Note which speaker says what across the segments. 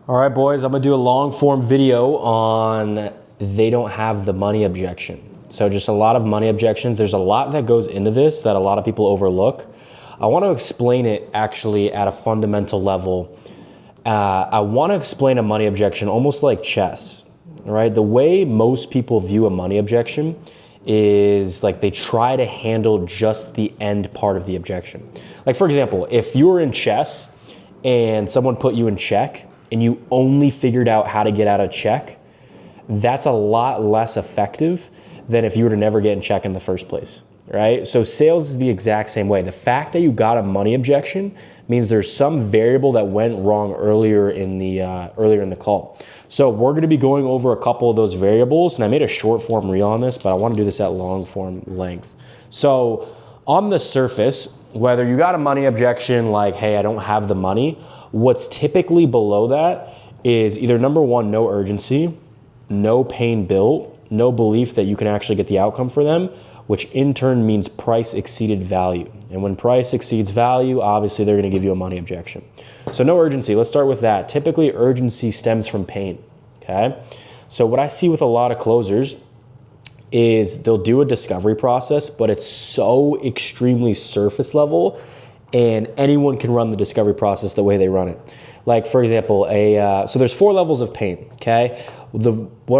Speaker 1: All right, boys, I'm gonna do a long form video on they don't have the money objection. So just a lot of money objections. There's a lot that goes into this that a lot of people overlook. I wanna explain it actually at a fundamental level. I wanna explain a money objection almost like chess, right? The way most people view a money objection is like they try to handle just the end part of the objection. Like for example, if you were in chess and someone put you in check, and you only figured out how to get out of check, that's a lot less effective than if you were to never get in check in the first place, right? So sales is the exact same way. The fact that you got a money objection means there's some variable that went wrong earlier in the call. So we're gonna be going over a couple of those variables, and I made a short form reel on this, but I wanna do this at long form length. So on the surface, whether you got a money objection like, hey, I don't have the money, what's typically below that is either number one, no urgency, no pain built, no belief that you can actually get the outcome for them, which in turn means price exceeded value. And when price exceeds value, obviously they're gonna give you a money objection. So no urgency, let's start with that. Typically urgency stems from pain, okay? So what I see with a lot of closers is they'll do a discovery process, but it's so extremely surface level and anyone can run the discovery process the way they run it. Like for example, so there's 4 levels of pain, okay? What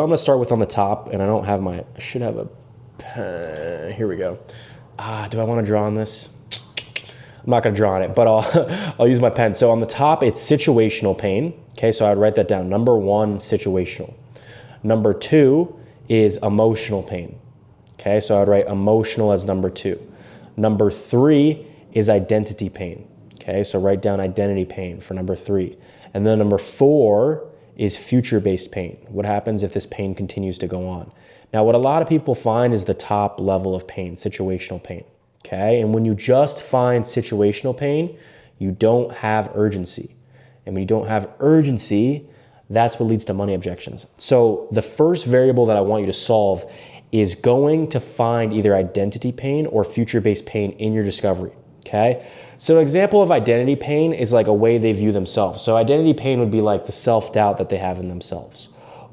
Speaker 1: I'm gonna start with on the top, and I should have a pen, here we go. Do I wanna draw on this? I'm not gonna draw on it, but I'll use my pen. So on the top, it's situational pain, okay? So I'd write that down. Number 1, situational. Number 2 is emotional pain, okay? So I'd write emotional as number 2. Number 3 is identity pain, okay? So write down identity pain for number 3. And then number 4 is future-based pain. What happens if this pain continues to go on? Now, what a lot of people find is the top level of pain, situational pain, okay? And when you just find situational pain, you don't have urgency. And when you don't have urgency, that's what leads to money objections. So the first variable that I want you to solve is going to find either identity pain or future-based pain in your discovery. Okay, so an example of identity pain is like a way they view themselves. So identity pain would be like the self-doubt that they have in themselves.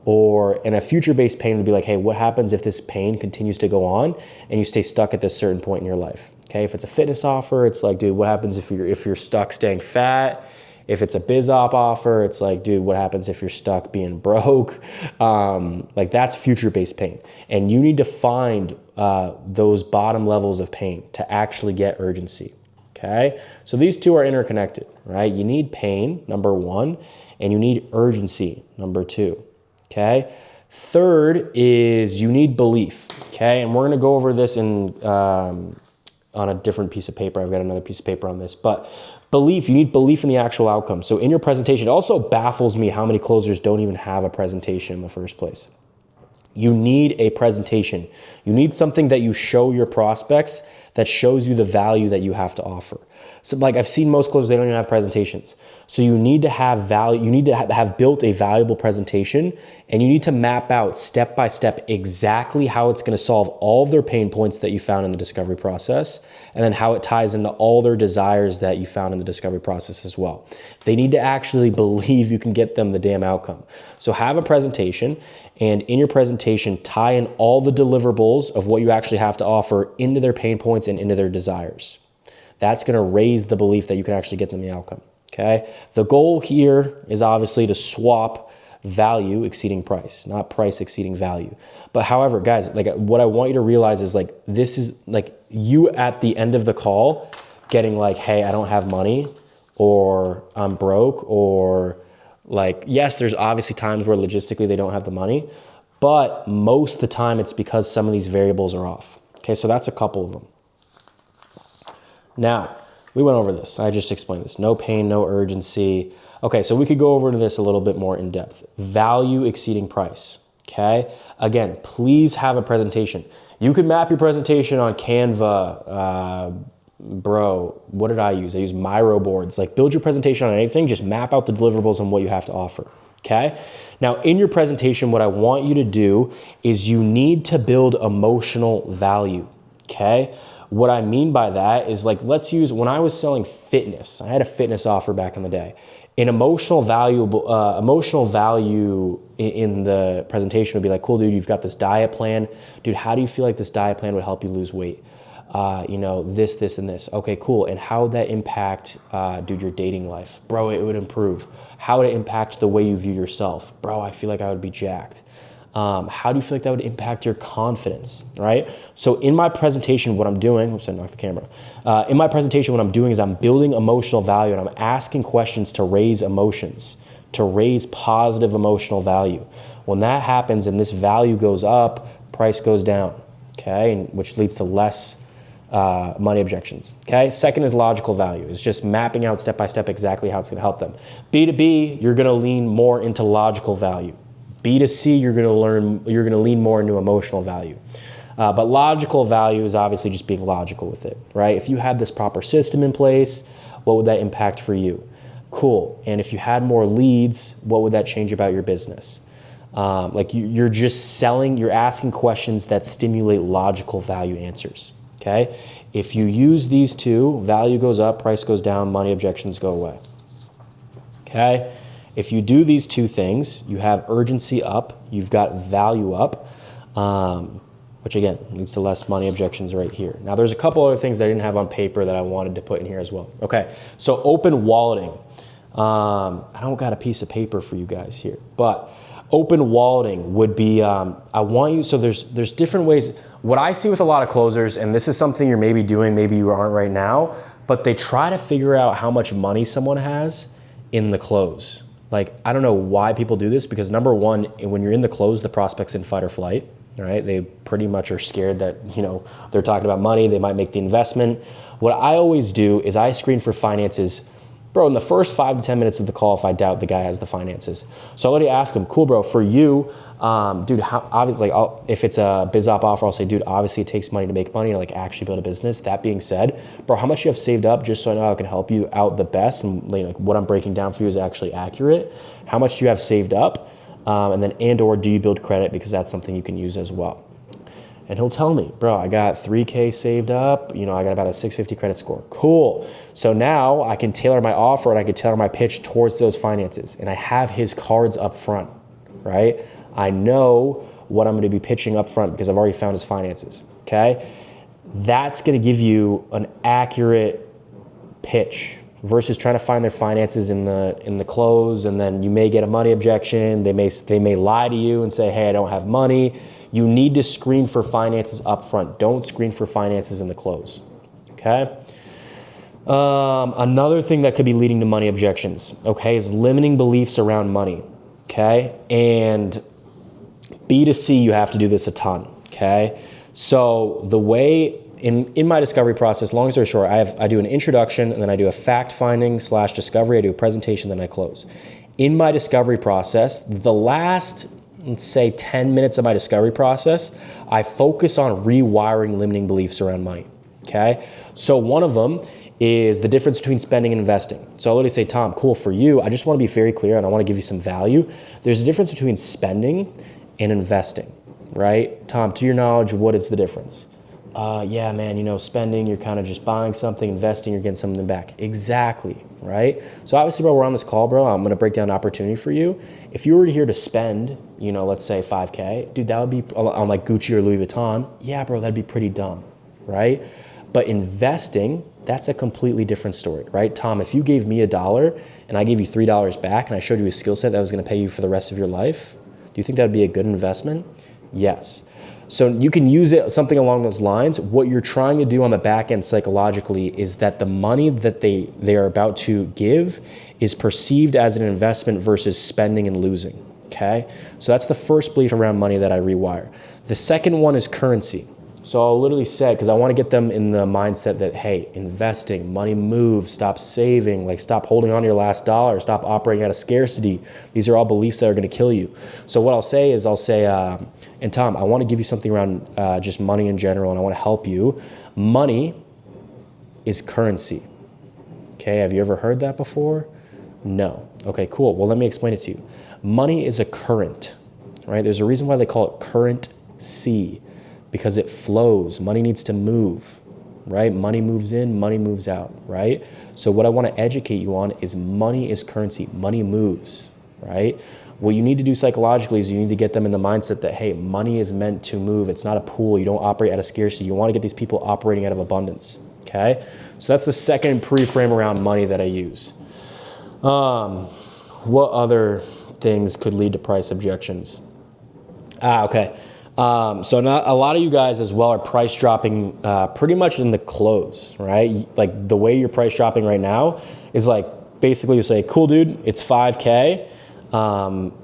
Speaker 1: And a future-based pain would be like, hey, what happens if this pain continues to go on and you stay stuck at this certain point in your life? Okay, if it's a fitness offer, it's like, dude, what happens if you're stuck staying fat? If it's a biz op offer, it's like, dude, what happens if you're stuck being broke? Like that's future-based pain. And you need to find those bottom levels of pain to actually get urgency. Okay, so these two are interconnected, right? You need pain, number 1, and you need urgency, number 2, okay? Third is you need belief, okay? And we're gonna go over this on a different piece of paper. I've got another piece of paper on this, but belief, you need belief in the actual outcome. So in your presentation, it also baffles me how many closers don't even have a presentation in the first place. You need a presentation. You need something that you show your prospects that shows you the value that you have to offer. So like I've seen most closers, they don't even have presentations. So you need to have value, you need to have built a valuable presentation, and you need to map out step by step exactly how it's gonna solve all of their pain points that you found in the discovery process, and then how it ties into all their desires that you found in the discovery process as well. They need to actually believe you can get them the damn outcome. So have a presentation, and in your presentation, tie in all the deliverables of what you actually have to offer into their pain points and into their desires. That's gonna raise the belief that you can actually get them the outcome, okay? The goal here is obviously to swap value exceeding price, not price exceeding value. But however, guys, like what I want you to realize is like, this is like you at the end of the call getting like, hey, I don't have money, or I'm broke, or like, yes, there's obviously times where logistically they don't have the money, but most of the time it's because some of these variables are off. Okay, so that's a couple of them. Now, we went over this. I just explained this. No pain, no urgency. Okay, so we could go over to this a little bit more in depth. Value exceeding price, okay? Again, please have a presentation. You could map your presentation on Canva, bro, what did I use? I use Miro boards. Like build your presentation on anything, just map out the deliverables on what you have to offer, okay? Now in your presentation, what I want you to do is you need to build emotional value, okay? What I mean by that is like, let's use, when I was selling fitness, I had a fitness offer back in the day. An emotional value in the presentation would be like, cool, dude, you've got this diet plan. Dude, how do you feel like this diet plan would help you lose weight? This, and this. Okay, cool. And how would that impact, dude, your dating life? Bro, it would improve. How would it impact the way you view yourself? Bro, I feel like I would be jacked. How do you feel like that would impact your confidence, right? So in my presentation, what I'm doing, oops, I knocked the camera. In my presentation, what I'm doing is I'm building emotional value and I'm asking questions to raise emotions, to raise positive emotional value. When that happens and this value goes up, price goes down, okay? And which leads to less money objections, okay? Second is logical value. It's just mapping out step by step exactly how it's gonna help them. B2B, you're gonna lean more into logical value. B2C, you're gonna lean more into emotional value. But logical value is obviously just being logical with it, right? If you had this proper system in place, what would that impact for you? Cool. And if you had more leads, what would that change about your business? You're just selling, you're asking questions that stimulate logical value answers, okay? If you use these two, value goes up, price goes down, money objections go away, okay? If you do these two things, you have urgency up, you've got value up, which again, leads to less money objections right here. Now there's a couple other things that I didn't have on paper that I wanted to put in here as well. Okay, so open walleting. I don't got a piece of paper for you guys here, but open walleting would be, so there's different ways. What I see with a lot of closers, and this is something you're maybe doing, maybe you aren't right now, but they try to figure out how much money someone has in the close. Like, I don't know why people do this, because number one, when you're in the close, the prospect's in fight or flight, right? They pretty much are scared that, they're talking about money, they might make the investment. What I always do is I screen for finances, bro, in the first 5 to 10 minutes of the call if I doubt the guy has the finances. So I already ask him, cool, bro, for you, dude, obviously, if it's a biz op offer, I'll say, dude, obviously it takes money to make money to actually build a business. That being said, bro, how much you have saved up just so I know how I can help you out the best and what I'm breaking down for you is actually accurate. How much do you have saved up? And/or do you build credit, because that's something you can use as well. And he'll tell me, bro, I got 3K saved up. I got about a 650 credit score. Cool. So now I can tailor my offer and I can tailor my pitch towards those finances. And I have his cards up front, right? I know what I'm going to be pitching up front because I've already found his finances, okay? That's going to give you an accurate pitch versus trying to find their finances in the close, and then you may get a money objection. They may lie to you and say, hey, I don't have money. You need to screen for finances up front. Don't screen for finances in the close, okay? Another thing that could be leading to money objections, okay, is limiting beliefs around money, okay? And B2C, you have to do this a ton, okay? So the way, in my discovery process, long story short, I do an introduction, and then I do a fact-finding / discovery, I do a presentation, then I close. In my discovery process, the last, let's say 10 minutes of my discovery process, I focus on rewiring limiting beliefs around money, okay? So one of them is the difference between spending and investing. So I'll literally say, Tom, cool, for you, I just want to be very clear and I want to give you some value. There's a difference between spending and investing, right? Tom, to your knowledge, what is the difference? Yeah, man, spending, you're kind of just buying something, investing, you're getting something back. Exactly, right? So obviously, bro, we're on this call, bro. I'm going to break down an opportunity for you. If you were here to spend, let's say 5K, dude, that would be on like Gucci or Louis Vuitton. Yeah, bro, that'd be pretty dumb, right? But investing, that's a completely different story, right? Tom, if you gave me $1 and I gave you $3 back and I showed you a skill set that was going to pay you for the rest of your life, do you think that would be a good investment? Yes. So you can use it, something along those lines. What you're trying to do on the back end psychologically is that the money that they are about to give is perceived as an investment versus spending and losing, okay? So that's the first belief around money that I rewire. The second one is currency. So I'll literally say, because I want to get them in the mindset that, hey, investing, money moves, stop saving, stop holding on to your last dollar, stop operating out of scarcity. These are all beliefs that are going to kill you. So what I'll say is and Tom, I want to give you something around just money in general, and I want to help you. Money is currency. Okay, have you ever heard that before? No. Okay, cool. Well, let me explain it to you. Money is a current, right? There's a reason why they call it currency, because it flows. Money needs to move, right? Money moves in, money moves out, right? So what I want to educate you on is money is currency. Money moves, right? What you need to do psychologically is you need to get them in the mindset that, hey, money is meant to move. It's not a pool. You don't operate out of scarcity. You want to get these people operating out of abundance, okay? So that's the second pre-frame around money that I use. What other things could lead to price objections? Okay. So not a lot of you guys as well are price dropping pretty much in the close, right? Like the way you're price dropping right now is like basically you say, cool dude, it's 5K.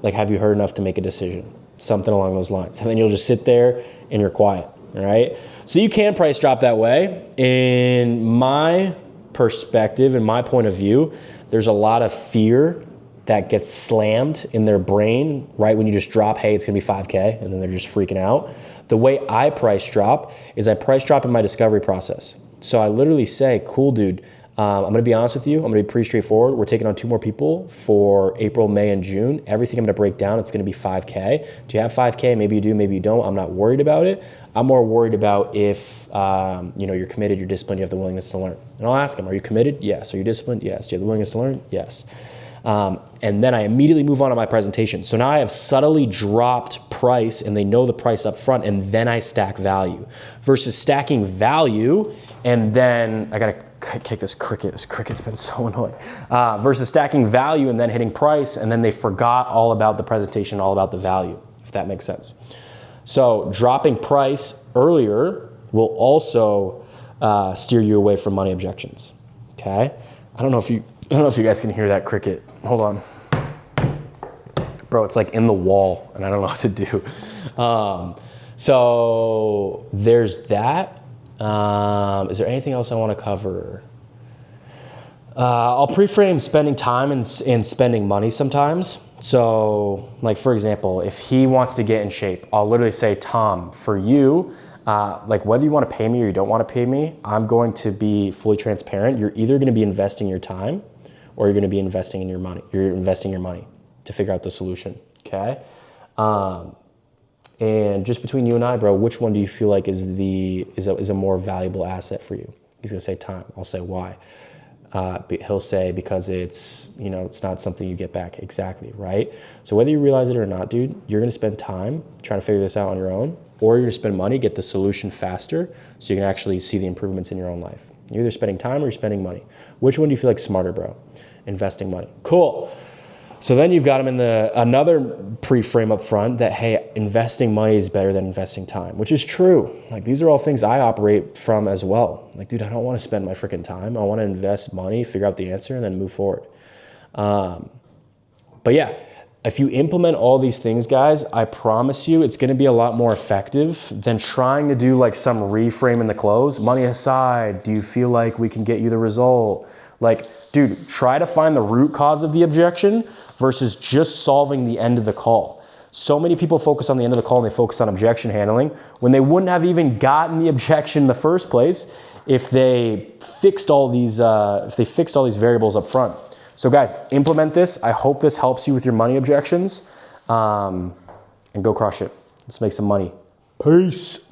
Speaker 1: Like, have you heard enough to make a decision? Something along those lines. And then you'll just sit there and you're quiet, all right? So you can price drop that way. In my perspective, in my point of view, there's a lot of fear that gets slammed in their brain, right? When you just drop, hey, it's gonna be 5K, and then they're just freaking out. The way I price drop is I price drop in my discovery process. So I literally say, cool dude, I'm gonna be honest with you, I'm gonna be pretty straightforward. We're taking on 2 more people for April, May, and June. Everything I'm gonna break down, it's gonna be 5K. Do you have 5K? Maybe you do, maybe you don't. I'm not worried about it. I'm more worried about if you're committed, you're disciplined, you have the willingness to learn. And I'll ask them, are you committed? Yes. Are you disciplined? Yes. Do you have the willingness to learn? Yes. And then I immediately move on to my presentation. So now I have subtly dropped price and they know the price up front, and then I stack value versus stacking value. And then I gotta kick this cricket. This cricket's been so annoying. Versus stacking value and then hitting price, and then they forgot all about the presentation, all about the value, if that makes sense. So dropping price earlier will also steer you away from money objections, okay? I don't know if you guys can hear that cricket. Hold on. Bro, it's like in the wall and I don't know what to do. So there's that. Is there anything else I want to cover? I'll pre-frame spending time and spending money sometimes. So like, for example, if he wants to get in shape, I'll literally say, Tom, for you, like whether you want to pay me or you don't want to pay me, I'm going to be fully transparent. You're either going to be investing your time or you're going to be investing in your money. You're investing your money to figure out the solution, okay? And just between you and I, bro, which one do you feel like is a more valuable asset for you? He's gonna say time. I'll say why. He'll say because it's not something you get back. Exactly, right? So whether you realize it or not, dude, you're gonna spend time trying to figure this out on your own, or you're gonna spend money, get the solution faster, so you can actually see the improvements in your own life. You're either spending time or you're spending money. Which one do you feel like smarter, bro? Investing money. Cool. So then you've got them in another pre-frame up front that, hey, investing money is better than investing time, which is true. Like these are all things I operate from as well. Like, dude, I don't want to spend my freaking time. I want to invest money, figure out the answer, and then move forward. But yeah, if you implement all these things, guys, I promise you it's going to be a lot more effective than trying to do like some reframe in the close. Money aside, do you feel like we can get you the result? Like, dude, try to find the root cause of the objection versus just solving the end of the call. So many people focus on the end of the call and they focus on objection handling when they wouldn't have even gotten the objection in the first place if they fixed all these variables up front. So guys, implement this. I hope this helps you with your money objections, and go crush it. Let's make some money. Peace.